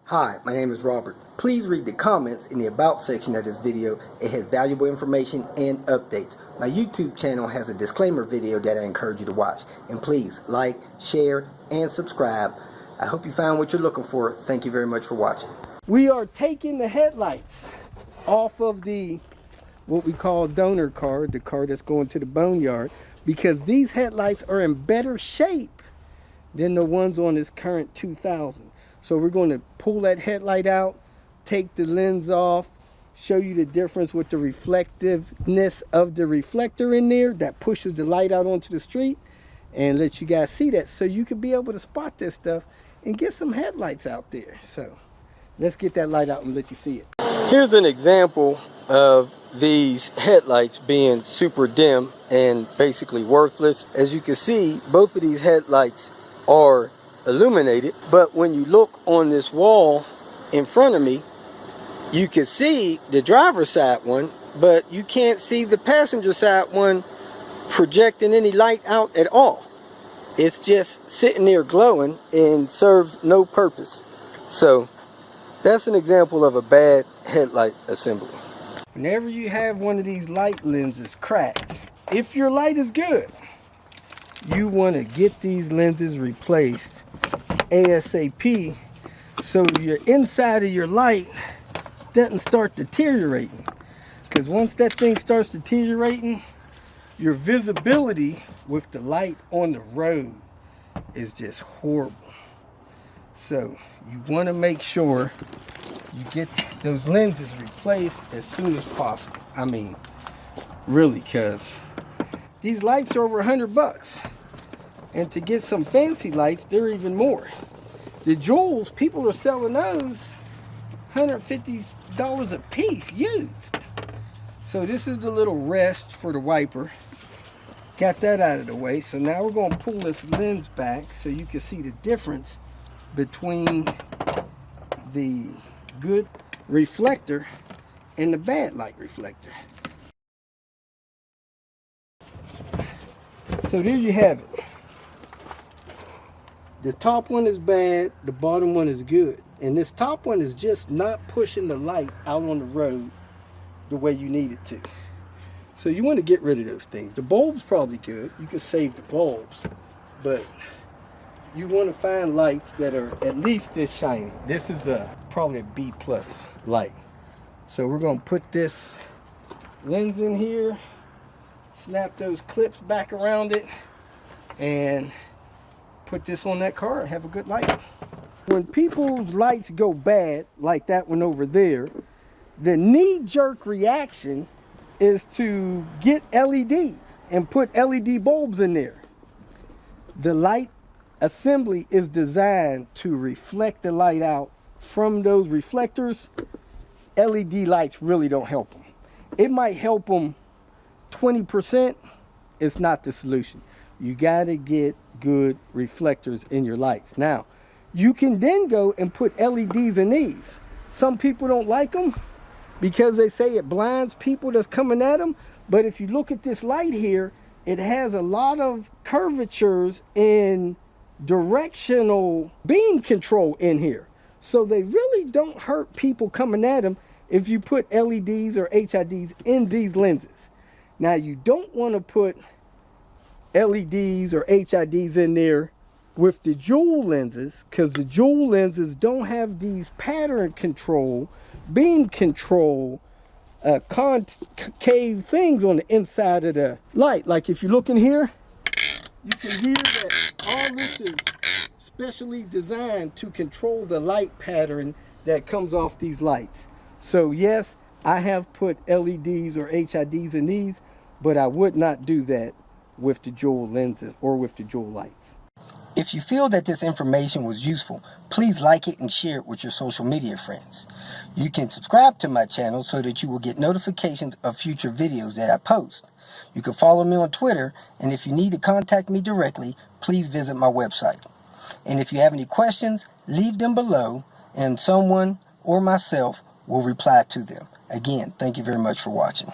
Hi, my name is Robert. Please read the comments in the About section of this video. It has valuable information and updates. My YouTube channel has a disclaimer video that I encourage you to watch. And please like, share, and subscribe. I hope you found what you're looking for. Thank you very much for watching. We are taking the headlights off of the what we call donor car, the car that's going to the boneyard, because these headlights are in better shape than the ones on this current 2000. So we're going to pull that headlight out, take the lens off, show you the difference with the reflectiveness of the reflector in there that pushes the light out onto the street, and let you guys see that so you can be able to spot this stuff and get some headlights out there. So let's get that light out and let you see it. Here's an example of these headlights being super dim and basically worthless. As you can see, both of these headlights are illuminated, but when you look on this wall in front of me, you can see the driver's side one, but you can't see the passenger side one projecting any light out at all. It's just sitting there glowing and serves no purpose. So that's an example of a bad headlight assembly. Whenever you have one of these light lenses cracked, if your light is good, you want to get these lenses replaced ASAP so your inside of your light doesn't start deteriorating. Because once that thing starts deteriorating, your visibility with the light on the road is just horrible. So you want to make sure you get those lenses replaced as soon as possible. I mean, really, because these lights are over 100 bucks. And to get some fancy lights, they're even more. The jewels, people are selling those $150 a piece used. So this is the little rest for the wiper. Got that out of the way. So now we're going to pull this lens back so you can see the difference between the good reflector and the bad light reflector. So there you have it. The top one is bad, the bottom one is good. And this top one is just not pushing the light out on the road the way you need it to. So you want to get rid of those things. The bulb's probably good. You can save the bulbs. But you want to find lights that are at least this shiny. This is probably a B+ light. So we're going to put this lens in here, snap those clips back around it, and put this on that car and have a good light. When people's lights go bad, like that one over there, the knee-jerk reaction is to get LEDs and put LED bulbs in there. The light assembly is designed to reflect the light out from those reflectors. LED lights really don't help them. It might help them 20%. It's not the solution. You got to get good reflectors in your lights. Now, you can then go and put LEDs in these. Some people don't like them because they say it blinds people that's coming at them. But if you look at this light here, it has a lot of curvatures in directional beam control in here. So they really don't hurt people coming at them if you put LEDs or HIDs in these lenses. Now, you don't want to put LEDs or HIDs in there with the jewel lenses, because the jewel lenses don't have these pattern control, beam control, concave things on the inside of the light. Like if you look in here, you can hear that all this is specially designed to control the light pattern that comes off these lights. So yes, I have put LEDs or HIDs in these, but I would not do that with the jewel lenses or with the jewel lights. If you feel that this information was useful, please like it and share it with your social media friends. You can subscribe to my channel so that you will get notifications of future videos that I post. You can follow me on Twitter, and if you need to contact me directly, please visit my website. And if you have any questions, leave them below and someone or myself will reply to them. Again, thank you very much for watching.